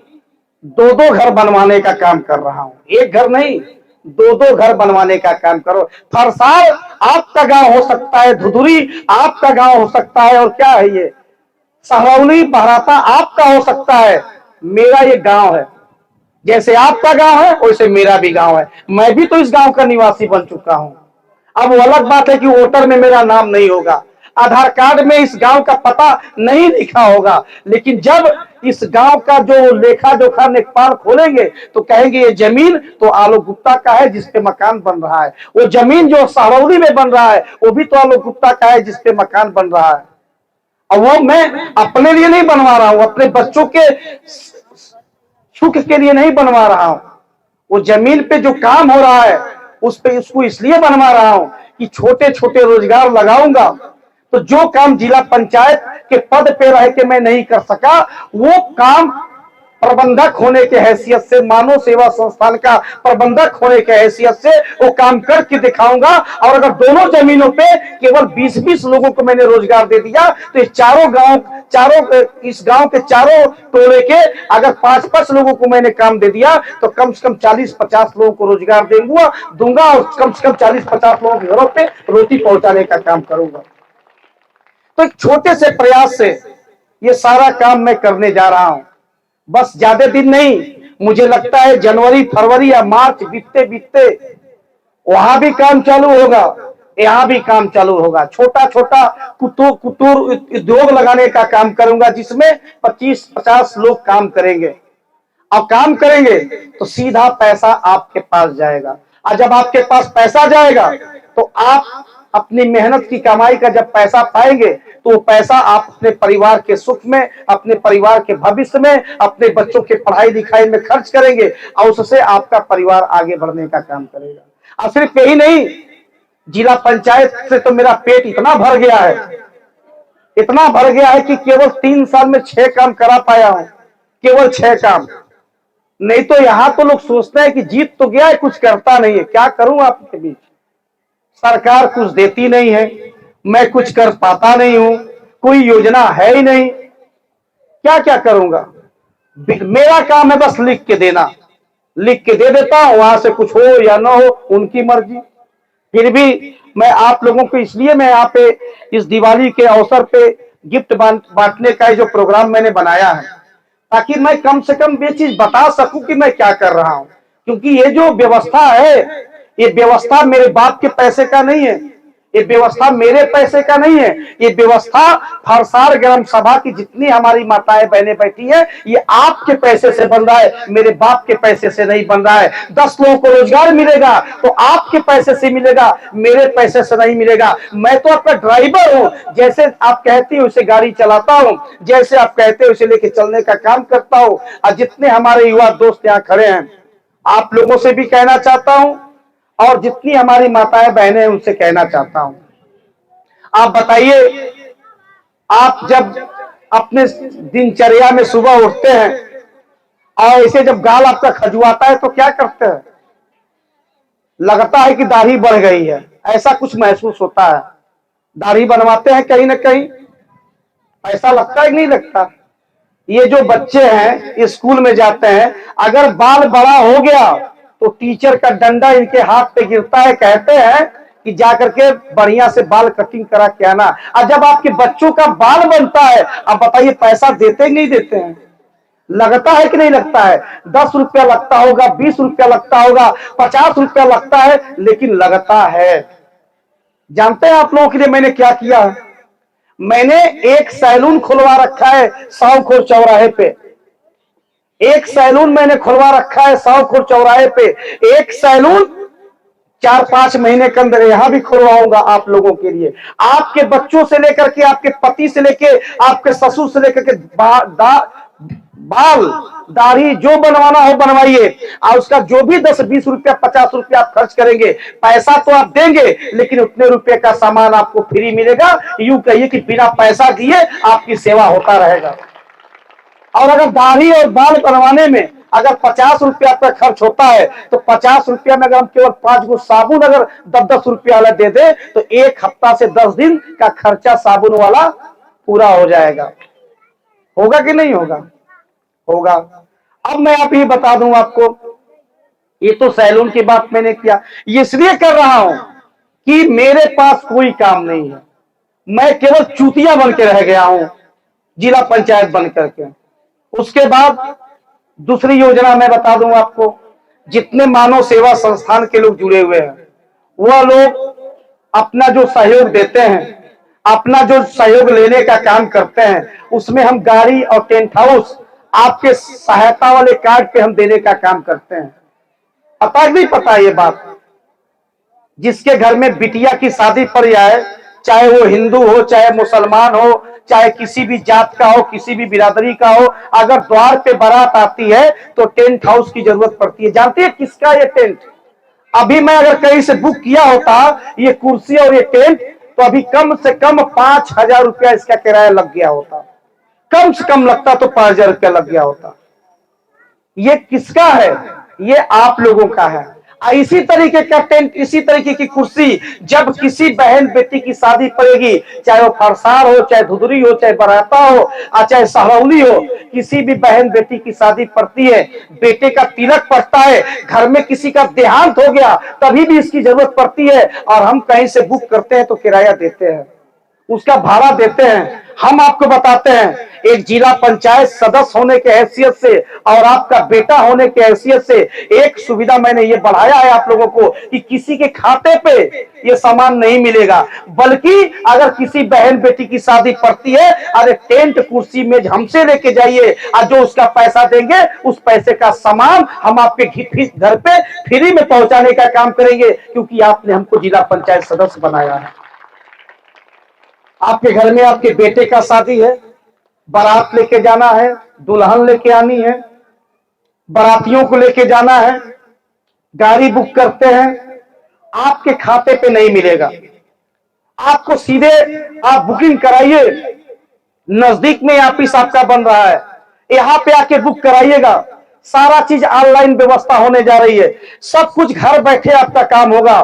2-2 घर बनवाने का काम कर रहा हूं। एक घर नहीं 2-2 घर बनवाने का काम करो। फरसार आपका गांव हो सकता है, धुधुरी आपका गांव हो सकता है, और क्या है ये सहरौली बहराता आपका हो सकता है। मेरा ये गांव है, जैसे आपका गांव है वैसे मेरा भी गांव है। मैं भी तो इस गांव का निवासी बन चुका हूं। अब वो अलग बात है कि वोटर में मेरा नाम नहीं होगा, आधार कार्ड में इस गांव का पता नहीं लिखा होगा, लेकिन जब इस गांव का जो लेखा जोखा लेखपाल खोलेंगे तो कहेंगे ये जमीन तो आलोक गुप्ता का है जिसपे मकान बन रहा है, वो जमीन जो सहरौली में बन रहा है वो भी तो आलोक गुप्ता का है जिसपे मकान बन रहा है। और वो मैं अपने लिए नहीं बनवा रहा हूं, अपने बच्चों के सुख के लिए नहीं बनवा रहा हूं। वो जमीन पे जो काम हो रहा है उस पे उसको इसलिए बनवा रहा हूं कि छोटे छोटे रोजगार लगाऊंगा, तो जो काम जिला पंचायत के पद पे रह के मैं नहीं कर सका वो काम प्रबंधक होने के हैसियत से, मानव सेवा संस्थान का प्रबंधक होने के हैसियत से वो काम करके दिखाऊंगा। और अगर दोनों जमीनों पे केवल 20-20 लोगों को मैंने रोजगार दे दिया तो ये इस गांव के चारों टोले के अगर 5-5 लोगों को मैंने काम दे दिया तो कम से कम 40-50 लोगों को रोजगार दूंगा और कम से कम 40-50 लोगों के घरों पे रोटी पहुंचाने का काम करूंगा। तो एक छोटे से प्रयास से ये सारा काम मैं करने जा रहा हूं। बस ज्यादा दिन नहीं, मुझे लगता है जनवरी फरवरी या मार्च बीतते बीतते वहां भी काम चालू होगा, यहां भी काम चालू होगा। छोटा छोटा कुटूर उद्योग लगाने का काम करूंगा जिसमें 25-50 लोग काम करेंगे। और काम करेंगे तो सीधा पैसा आपके पास जाएगा, और जब आपके पास पैसा जाएगा तो आप अपनी मेहनत की कमाई का जब पैसा पाएंगे तो वो पैसा आप अपने परिवार के सुख में, अपने परिवार के भविष्य में, अपने बच्चों के पढ़ाई लिखाई में खर्च करेंगे और उससे आपका परिवार आगे बढ़ने का काम करेगा। और सिर्फ यही नहीं, जिला पंचायत से तो मेरा पेट इतना भर गया है कि केवल 3 साल में 6 काम करा पाया हूं, केवल 6 काम। नहीं तो यहां तो लोग सोचते हैं कि जीत तो गया है, कुछ करता नहीं है। क्या करूं आपके बीच, सरकार कुछ देती नहीं है, मैं कुछ कर पाता नहीं हूं, कोई योजना है ही नहीं, क्या क्या करूंगा। मेरा काम है बस लिख के देना, लिख के दे देता हूं, वहां से कुछ हो या ना हो उनकी मर्जी। फिर भी मैं आप लोगों को इसलिए मैं यहाँ पे इस दिवाली के अवसर पे गिफ्ट बांटने का जो प्रोग्राम मैंने बनाया है ताकि मैं कम से कम ये चीज बता सकूं कि मैं क्या कर रहा हूं। क्योंकि ये जो व्यवस्था है, ये व्यवस्था मेरे बाप के पैसे का नहीं है, ये व्यवस्था मेरे पैसे का नहीं है, ये व्यवस्था फरसार ग्राम सभा की जितनी हमारी माताएं बहनें बैठी है ये आपके पैसे से बन रहा है, मेरे बाप के पैसे से नहीं बन रहा है। 10 लोगों को रोजगार मिलेगा तो आपके पैसे से मिलेगा, मेरे पैसे से नहीं मिलेगा। मैं तो आपका ड्राइवर हूं, जैसे आप कहती हो उसे गाड़ी चलाता हूं, जैसे आप कहते हो उसे लेके चलने का काम करता हूं। और जितने हमारे युवा दोस्त यहाँ खड़े हैं आप लोगों से भी कहना चाहता हूं और जितनी हमारी माताएं बहनें हैं उनसे कहना चाहता हूं, आप बताइए, आप जब अपने दिनचर्या में सुबह उठते हैं और ऐसे जब गाल आपका खजुआता है तो क्या करते हैं? लगता है कि दाढ़ी बढ़ गई है, ऐसा कुछ महसूस होता है। दाढ़ी बनवाते हैं कहीं ना कहीं, ऐसा लगता है नहीं लगता? ये जो बच्चे हैं स्कूल में जाते हैं, अगर बाल बड़ा हो गया तो टीचर का डंडा इनके हाथ पे गिरता है, कहते हैं कि जाकर के बढ़िया से बाल कटिंग करा के आना। और जब आपके बच्चों का बाल बनता है, अब बताइए पैसा देते ही नहीं देते हैं? लगता है कि नहीं लगता है? 10 रुपया लगता होगा, 20 रुपया लगता होगा, 50 रुपया लगता है, लेकिन लगता है। जानते हैं आप लोगों के लिए मैंने क्या किया? मैंने एक सैलून खुलवा रखा है साउखोर चौराहे पे, एक सैलून मैंने खुलवा रखा है साउखोर चौराहे पे। एक सैलून 4-5 महीने के अंदर यहां भी खुलवाऊंगा आप लोगों के लिए। आपके बच्चों से लेकर के, आपके पति से लेकर, आपके ससुर से लेकर के बाल दाढ़ी जो बनवाना हो बनवाइए, और उसका जो भी 10-20 रुपया 50 रुपया आप खर्च करेंगे, पैसा तो आप देंगे लेकिन उतने रुपए का सामान आपको फ्री मिलेगा। यूं कहिए कि बिना पैसा दिए आपकी सेवा होता रहेगा। और अगर दाढ़ी और बाल बनवाने में अगर 50 रुपया आपका खर्च होता है तो 50 रुपया में अगर हम केवल 5 गो साबुन अगर 10-10 रुपया वाला दे दे तो 1 हफ्ता से 10 दिन का खर्चा साबुन वाला पूरा हो जाएगा। होगा कि नहीं होगा? होगा। अब मैं आप ही बता दूं आपको, ये तो सैलून की बात मैंने किया, इसलिए कर रहा हूं कि मेरे पास कोई काम नहीं है, मैं केवल चूतिया बन के रह गया हूं जिला पंचायत बन करके। उसके बाद दूसरी योजना मैं बता दूं आपको, जितने मानव सेवा संस्थान के लोग जुड़े हुए हैं वह लोग अपना जो सहयोग देते हैं, अपना जो सहयोग लेने का काम करते हैं, उसमें हम गाड़ी और टेंट हाउस आपके सहायता वाले कार्ड पे हम देने का काम करते हैं। पता नहीं पता ये बात? जिसके घर में बिटिया की शादी पड़ जाए, चाहे वो हिंदू हो, चाहे मुसलमान हो, चाहे किसी भी जात का हो, किसी भी बिरादरी का हो, अगर द्वार पे बारात आती है तो टेंट हाउस की जरूरत पड़ती है। जानते हैं किसका ये टेंट? अभी मैं अगर कहीं से बुक किया होता ये कुर्सी और ये टेंट, तो अभी कम से कम 5,000 रुपया इसका किराया लग गया होता। कम से कम लगता तो 5,000 रुपया लग गया होता। ये किसका है? ये आप लोगों का है। इसी तरीके का टेंट, इसी तरीके की कुर्सी जब किसी बहन बेटी की शादी पड़ेगी, चाहे वो फरसार हो, चाहे धुधरी हो, चाहे बराता हो, चाहे सहरौली हो, किसी भी बहन बेटी की शादी पड़ती है, बेटे का तिलक पड़ता है, घर में किसी का देहांत हो गया, तभी भी इसकी जरूरत पड़ती है। और हम कहीं से बुक करते हैं तो किराया देते हैं, उसका भाड़ा देते हैं। हम आपको बताते हैं, एक जिला पंचायत सदस्य होने के हैसियत से और आपका बेटा होने के हैसियत से एक सुविधा मैंने ये बढ़ाया है आप लोगों को कि किसी के खाते पे ये सामान नहीं मिलेगा, बल्कि अगर किसी बहन बेटी की शादी पड़ती है, अरे टेंट कुर्सी मेज हमसे लेके जाइए और जो उसका पैसा देंगे उस पैसे का सामान हम आपके घर पे फ्री में पहुंचाने का काम करेंगे, क्योंकि आपने हमको जिला पंचायत सदस्य बनाया है। आपके घर में आपके बेटे का शादी है, बारात लेके जाना है, दुल्हन लेके आनी है, बारातियों को लेके जाना है, गाड़ी बुक करते हैं, आपके खाते पे नहीं मिलेगा। आपको सीधे आप बुकिंग कराइए, नजदीक में ऑफिस आपका बन रहा है, यहां पे आके बुक कराइएगा। सारा चीज ऑनलाइन व्यवस्था होने जा रही है, सब कुछ घर बैठे आपका काम होगा।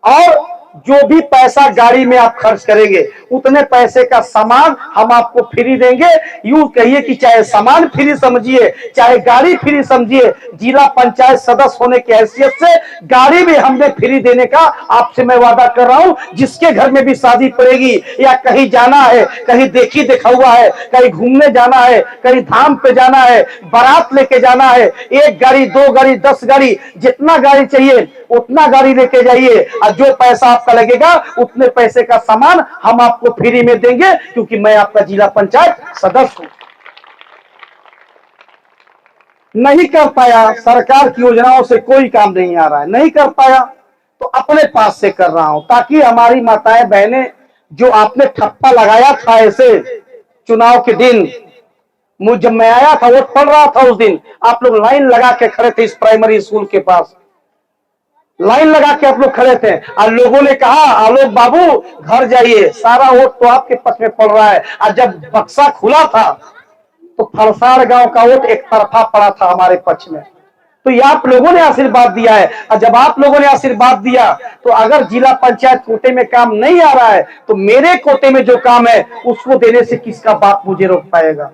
और जो भी पैसा गाड़ी में आप खर्च करेंगे उतने पैसे का सामान हम आपको फ्री देंगे। यूं कहिए कि चाहे सामान फ्री समझिए, चाहे गाड़ी फ्री समझिए, जिला पंचायत सदस्य होने की हैसियत से गाड़ी भी हमने फ्री देने का आपसे मैं वादा कर रहा हूं। जिसके घर में भी शादी पड़ेगी या कहीं जाना है, कहीं देखी देखा हुआ है, कहीं घूमने जाना है, कहीं धाम पे जाना है, बारात लेके जाना है, 1 गाड़ी 2 गाड़ी 10 गाड़ी जितना गाड़ी चाहिए उतना गाड़ी लेके जाइए, और जो पैसा आपका लगेगा उतने पैसे का सामान हम आपको फ्री में देंगे, क्योंकि मैं आपका जिला पंचायत सदस्य हूं। नहीं कर पाया, सरकार की योजनाओं से कोई काम नहीं आ रहा है, नहीं कर पाया तो अपने पास से कर रहा हूं, ताकि हमारी माताएं बहनें, जो आपने ठप्पा लगाया था ऐसे चुनाव के दिन, जब मैं आया था वोट पड़ रहा था उस दिन, आप लोग लाइन लगा के खड़े थे इस प्राइमरी स्कूल के पास, लाइन लगा के आप लोग खड़े थे और लोगों ने कहा आलोक बाबू घर जाइए, सारा वोट तो आपके पक्ष में पड़ रहा है। और जब बक्सा खुला था तो फरसार गांव का वोट एक तरफा पड़ा था हमारे पक्ष में। तो ये आप लोगों ने आशीर्वाद दिया है, और जब आप लोगों ने आशीर्वाद दिया तो अगर जिला पंचायत कोटे में काम नहीं आ रहा है तो मेरे कोटे में जो काम है उसको देने से किसका बाप मुझे रोक पाएगा?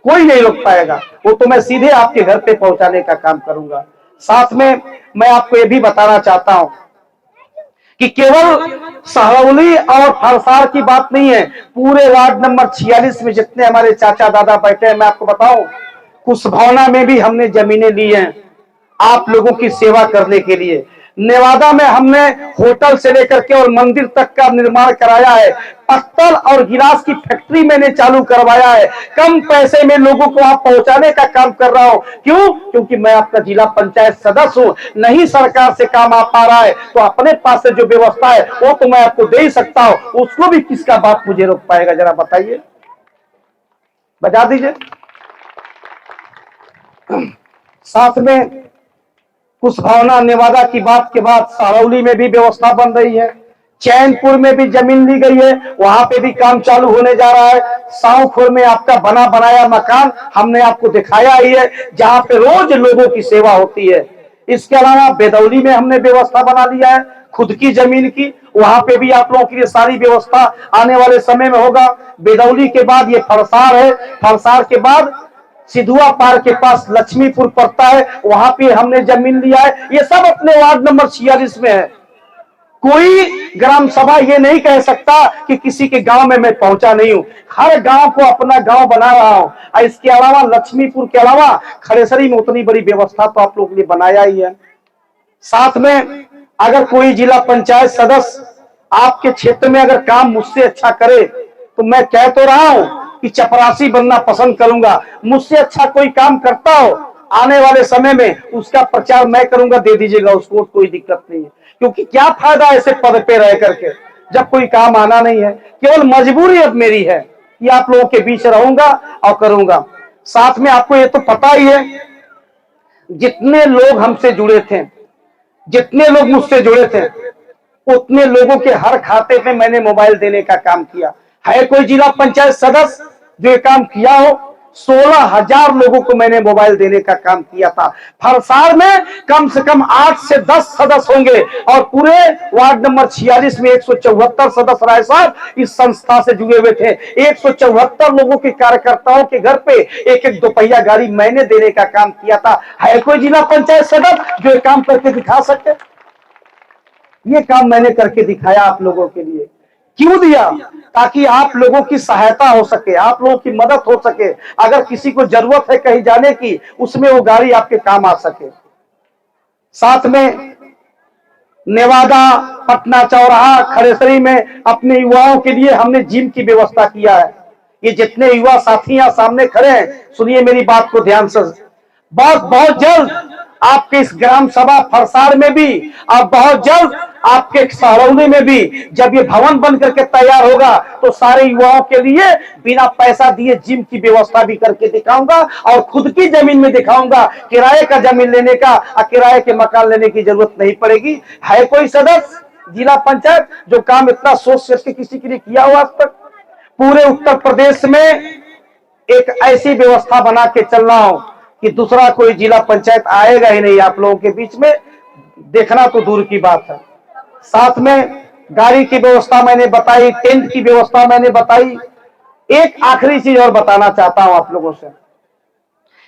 कोई नहीं रोक पाएगा, वो तो मैं सीधे आपके घर पे पहुंचाने का काम करूंगा। साथ में मैं आपको ये भी बताना चाहता हूं कि केवल सहरौली और फरसार की बात नहीं है, पूरे वार्ड नंबर 46 में जितने हमारे चाचा दादा बैठे हैं, मैं आपको बताऊं कुशभावना में भी हमने जमीनें ली हैं आप लोगों की सेवा करने के लिए। नेवादा में हमने होटल से लेकर के और मंदिर तक का निर्माण कराया है, पत्तल और गिलास की फैक्ट्री मैंने चालू करवाया है, कम पैसे में लोगों को वहां पहुंचाने का काम कर रहा हूं। क्यों? क्योंकि मैं आपका जिला पंचायत सदस्य हूं, नहीं सरकार से काम आ पा रहा है तो अपने पास से जो व्यवस्था है वो तो मैं आपको दे ही सकता हूं, उसको भी किसका बाप मुझे रोक पाएगा? जरा बताइए, बता दीजिए। साथ में कुशभावना नेवादा की बात के बाद सहरौली में भी व्यवस्था बन रही है, चैनपुर में भी जमीन ली गई है, वहां पे भी काम चालू होने जा रहा है। साउखोर में आपका बना बनाया मकान हमने आपको दिखाया ही है, जहां पे रोज लोगों की सेवा होती है। इसके अलावा बेदौली में हमने व्यवस्था बना लिया है खुद की जमीन की, वहां पे भी आप लोगों के लिए सारी व्यवस्था आने वाले समय में होगा। बेदौली के बाद ये फरसार है, फरसार के बाद सिधुआ पार के पास लक्ष्मीपुर पड़ता है, वहां पे हमने जमीन लिया है। ये सब अपने वार्ड नंबर 46 में है। कोई ग्राम सभा ये नहीं कह सकता कि किसी के गांव में मैं पहुंचा नहीं हूं, हर गांव को अपना गांव बना रहा हूं। और इसके अलावा लक्ष्मीपुर के अलावा खड़ेसरी में उतनी बड़ी व्यवस्था तो आप लोगों ने बनाया ही है। साथ में अगर कोई जिला पंचायत सदस्य आपके क्षेत्र में अगर काम मुझसे अच्छा करे तो मैं कह तो रहा हूं कि चपरासी बनना पसंद करूंगा। मुझसे अच्छा कोई काम करता हो आने वाले समय में उसका प्रचार मैं करूंगा, दे दीजिएगा उसको, कोई दिक्कत नहीं है। क्योंकि क्या फायदा ऐसे पद पे रह करके जब कोई काम आना नहीं है। केवल मजबूरी अब मेरी है कि आप लोगों के बीच रहूंगा और करूंगा। साथ में आपको ये तो पता ही है, जितने लोग हमसे जुड़े थे, जितने लोग मुझसे जुड़े थे, उतने लोगों के हर खाते पे मैंने मोबाइल देने का काम किया है। कोई जिला पंचायत सदस्य जो ये काम किया हो? 16,000 लोगों को मैंने मोबाइल देने का काम किया था। फरसार में कम से कम 8 से 10 सदस्य होंगे और पूरे वार्ड नंबर 46 में 174 सदस्य राय साहब इस संस्था से जुड़े हुए थे। 174 लोगों के कार्यकर्ताओं के घर पे एक एक दोपहिया गाड़ी मैंने देने का काम किया था। है कोई जिला पंचायत सदस्य जो ये काम करके दिखा सके? ये काम मैंने करके दिखाया आप लोगों के लिए। क्यों दिया? ताकि आप लोगों की सहायता हो सके, आप लोगों की मदद हो सके। अगर किसी को जरूरत है कहीं जाने की, उसमें वो गाड़ी आपके काम आ सके। साथ में नेवादा, पटना चौराहा, खड़ेसरी में अपने युवाओं के लिए हमने जिम की व्यवस्था किया है। ये जितने युवा साथी यहाँ सामने खड़े हैं, सुनिए मेरी बात को ध्यान से। बहुत जल्द आपके इस ग्राम सभा फरसार में भी और बहुत जल्द आपके सहरौली में भी जब ये भवन बन करके तैयार होगा तो सारे युवाओं के लिए बिना पैसा दिए जिम की व्यवस्था भी करके दिखाऊंगा और खुद की जमीन में दिखाऊंगा। किराए का जमीन लेने का और किराए के मकान लेने की जरूरत नहीं पड़ेगी। है कोई सदस्य जिला पंचायत जो काम इतना सोच समझ के किसी के लिए किया हुआ आज तक? पूरे उत्तर प्रदेश में एक ऐसी व्यवस्था बना के चलना हो कि दूसरा कोई जिला पंचायत आएगा ही नहीं आप लोगों के बीच में, देखना तो दूर की बात है। साथ में गाड़ी की व्यवस्था मैंने बताई, टेंट की व्यवस्था मैंने बताई। एक आखिरी चीज और बताना चाहता हूं आप लोगों से।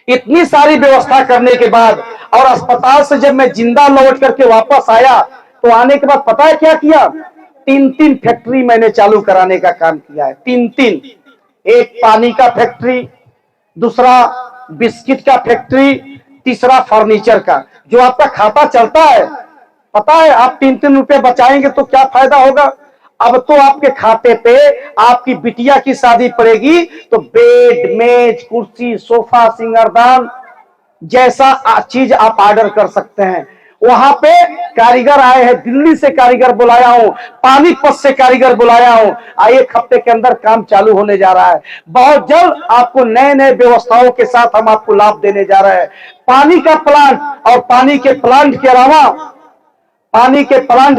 इतनी सारी व्यवस्था करने के बाद और अस्पताल से जब मैं जिंदा लौट करके वापस आया तो आने के बाद पता है क्या किया? 3 फैक्ट्री मैंने चालू कराने का काम किया है। 3। एक पानी का फैक्ट्री, दूसरा बिस्किट का फैक्ट्री, तीसरा फर्नीचर का। जो आपका खाता चलता है, पता है आप 3 रुपए बचाएंगे तो क्या फायदा होगा? अब तो आपके खाते पे आपकी बिटिया की शादी पड़ेगी तो बेड, मेज, कुर्सी, सोफा, सिंगारदान जैसा चीज आप ऑर्डर कर सकते हैं। वहां पे कारीगर आए हैं, दिल्ली से कारीगर बुलाया हूं, पानीपत से कारीगर बुलाया हूं। 1 हफ्ते के अंदर काम चालू होने जा रहा है। बहुत जल्द आपको नए नए व्यवस्थाओं के साथ हम आपको लाभ देने जा रहे हैं। पानी का प्लांट और पानी के प्लांट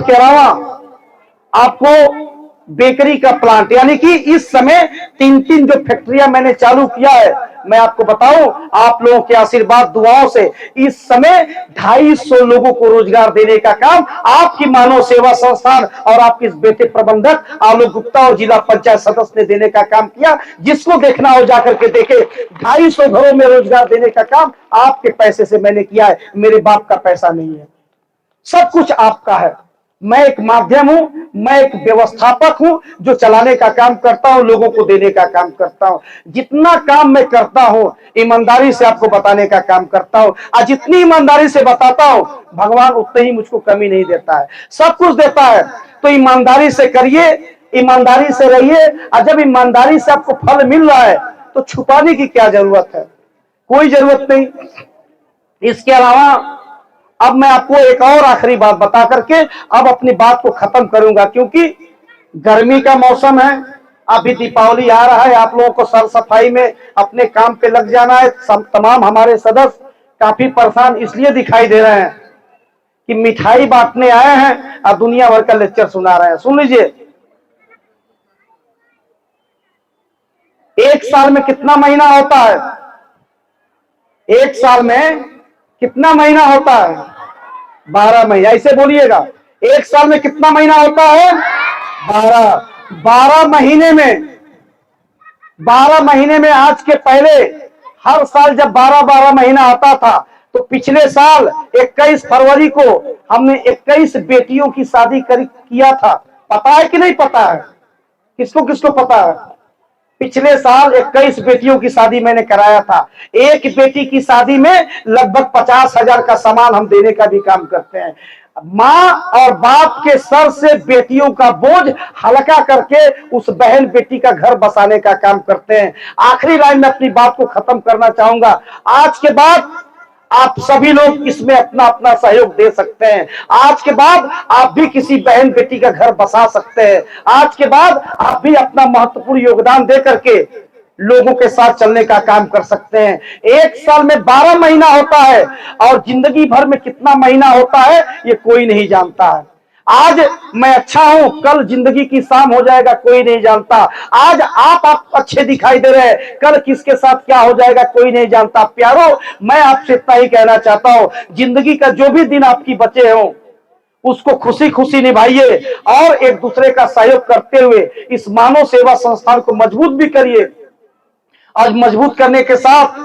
के अलावा आपको बेकरी का प्लांट, यानी कि इस समय 3 जो फैक्ट्रियां मैंने चालू किया है, मैं आपको बताऊं आप लोगों के आशीर्वाद दुआओं से इस समय 250 लोगों को रोजगार देने का काम आपकी मानव सेवा संस्थान और आपके इस बेटे प्रबंधक आलोक गुप्ता और जिला पंचायत सदस्य ने देने का काम किया। जिसको देखना हो जाकर के देखे। 250 घरों में रोजगार देने का काम आपके पैसे से मैंने किया है, मेरे बाप का पैसा नहीं है। सब कुछ आपका है। मैं एक माध्यम हूं, मैं एक व्यवस्थापक हूं जो चलाने का काम करता हूं, लोगों को देने का काम करता हूं। जितना काम मैं करता हूं ईमानदारी से आपको बताने का काम करता हूं और जितनी ईमानदारी से बताता हूं भगवान उतनी ही मुझको कमी नहीं देता है, सब कुछ देता है। तो ईमानदारी से करिए, ईमानदारी से रहिए और जब ईमानदारी से आपको फल मिल रहा है तो छुपाने की क्या जरूरत है? कोई जरूरत नहीं। इसके अलावा अब मैं आपको एक और आखिरी बात बता करके अब अपनी बात को खत्म करूंगा, क्योंकि गर्मी का मौसम है, अभी दीपावली आ रहा है, आप लोगों को सर सफाई में अपने काम पे लग जाना है। तमाम हमारे सदस्य काफी परेशान इसलिए दिखाई दे रहे हैं कि मिठाई बांटने आए हैं और दुनिया भर का लेक्चर सुना रहे हैं। सुन लीजिए, एक साल में कितना महीना होता है? एक साल में कितना महीना होता है? 12 महीना। ऐसे बोलिएगा, एक साल में कितना महीना होता है? 12। 12 महीने में आज के पहले हर साल जब 12 महीना आता था तो पिछले साल 21 फरवरी को हमने 21 बेटियों की शादी किया था। पता है कि नहीं पता है? किसको किसको पता है? पिछले साल 21 बेटियों की शादी मैंने कराया था। एक बेटी की शादी में लगभग 50,000 का सामान हम देने का भी काम करते हैं। माँ और बाप के सर से बेटियों का बोझ हल्का करके उस बहन बेटी का घर बसाने का काम करते हैं। आखिरी लाइन में अपनी बात को खत्म करना चाहूंगा। आज के बाद आप सभी लोग इसमें अपना अपना सहयोग दे सकते हैं। आज के बाद आप भी किसी बहन बेटी का घर बसा सकते हैं। आज के बाद आप भी अपना महत्वपूर्ण योगदान दे करके लोगों के साथ चलने का काम कर सकते हैं। एक साल में 12 महीना होता है और जिंदगी भर में कितना महीना होता है ये कोई नहीं जानता है। आज मैं अच्छा हूं, कल जिंदगी की शाम हो जाएगा, कोई नहीं जानता। आज आप अच्छे दिखाई दे रहे हैं, कल किसके साथ क्या हो जाएगा कोई नहीं जानता। प्यारो, मैं आपसे इतना ही कहना चाहता हूं, जिंदगी का जो भी दिन आपकी बचे हो उसको खुशी खुशी निभाइए और एक दूसरे का सहयोग करते हुए इस मानव सेवा संस्थान को मजबूत भी करिए। और मजबूत करने के साथ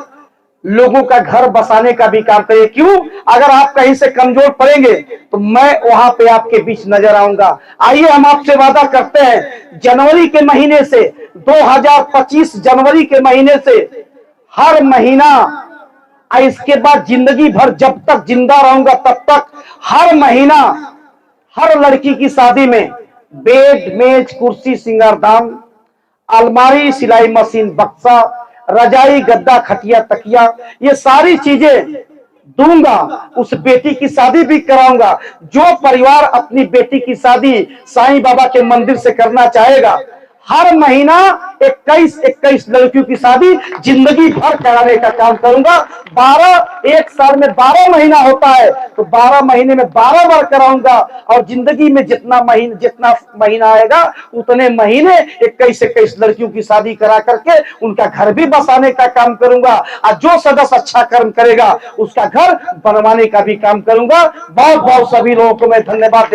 लोगों का घर बसाने का भी काम करिए। क्यों? अगर आप कहीं से कमजोर पड़ेंगे तो मैं वहां पे आपके बीच नजर आऊंगा। आइए हम आपसे वादा करते हैं, जनवरी के महीने से 2025 जनवरी के महीने से हर महीना, इसके बाद जिंदगी भर जब तक जिंदा रहूंगा तब तक हर महीना हर लड़की की शादी में बेड, मेज, कुर्सी, सिंगारदान, अलमारी, सिलाई मशीन, बक्सा, रजाई, गद्दा, खटिया, तकिया, ये सारी चीजें दूंगा। उस बेटी की शादी भी कराऊंगा। जो परिवार अपनी बेटी की शादी साईं बाबा के मंदिर से करना चाहेगा, हर महीना 21 लड़कियों की शादी जिंदगी भर कराने का काम करूंगा। एक साल में 12 महीना होता है तो 12 महीने में 12 बार कराऊंगा और जिंदगी में जितना महीना आएगा उतने महीने 21 लड़कियों की शादी करा करके उनका घर भी बसाने का काम करूंगा। और जो सदस्य अच्छा कर्म करेगा उसका घर बनवाने का भी काम करूंगा। बहुत बहुत सभी लोगों को मैं धन्यवाद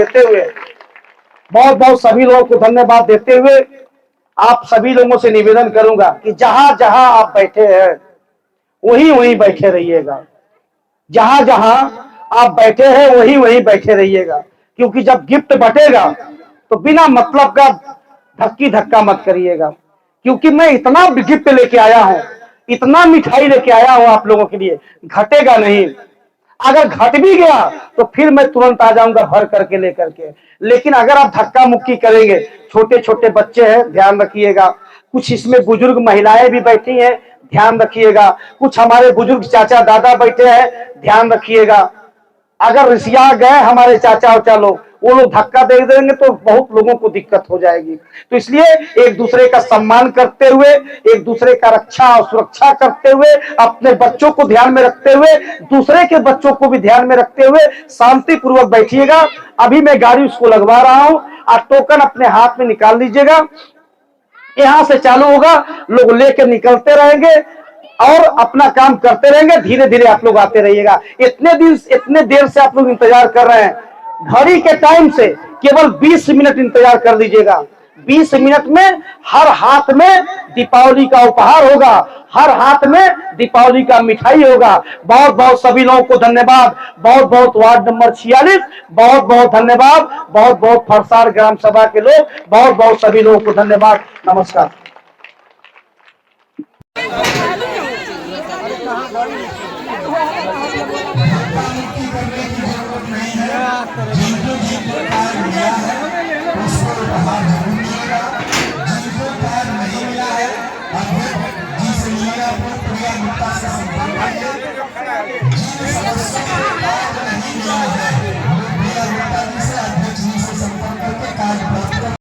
देते हुए आप सभी लोगों से निवेदन करूंगा कि जहां जहां आप बैठे हैं वहीं वहीं बैठे रहिएगा। जहां जहां आप बैठे हैं वहीं वहीं बैठे रहिएगा। क्योंकि जब गिफ्ट बटेगा तो बिना मतलब का धक्का मत करिएगा। क्योंकि मैं इतना गिफ्ट लेके आया हूं, इतना मिठाई लेके आया हूं आप लोगों के लिए, घटेगा नहीं। अगर घट भी गया तो फिर मैं तुरंत आ जाऊंगा भर करके लेकर के। लेकिन अगर आप धक्का मुक्की करेंगे, छोटे छोटे बच्चे हैं ध्यान रखिएगा, कुछ इसमें बुजुर्ग महिलाएं भी बैठी हैं ध्यान रखिएगा, कुछ हमारे बुजुर्ग चाचा दादा बैठे हैं ध्यान रखिएगा। अगर रिसिया गए हमारे चाचा उचा लोग, वो लोग धक्का दे देंगे तो बहुत लोगों को दिक्कत हो जाएगी। तो इसलिए एक दूसरे का सम्मान करते हुए, एक दूसरे का रक्षा और सुरक्षा करते हुए, अपने बच्चों को ध्यान में रखते हुए, दूसरे के बच्चों को भी ध्यान में रखते हुए शांति पूर्वक बैठिएगा। अभी मैं गाड़ी उसको लगवा रहा हूं, आप टोकन अपने हाथ में निकाल लीजिएगा। यहां से चालू होगा, लोग लेकर निकलते रहेंगे और अपना काम करते रहेंगे। धीरे धीरे आप लोग आते रहिएगा। इतने देर से आप लोग इंतजार कर रहे हैं, घड़ी के टाइम से केवल 20 मिनट इंतजार कर लीजिएगा। 20 मिनट में हर हाथ में दीपावली का उपहार होगा, हर हाथ में दीपावली का मिठाई होगा। बहुत बहुत सभी लोगों को धन्यवाद। बहुत बहुत वार्ड नंबर 46 बहुत बहुत धन्यवाद। बहुत बहुत फरसार ग्राम सभा के लोग बहुत बहुत सभी लोगों को धन्यवाद। नमस्कार। Thank you.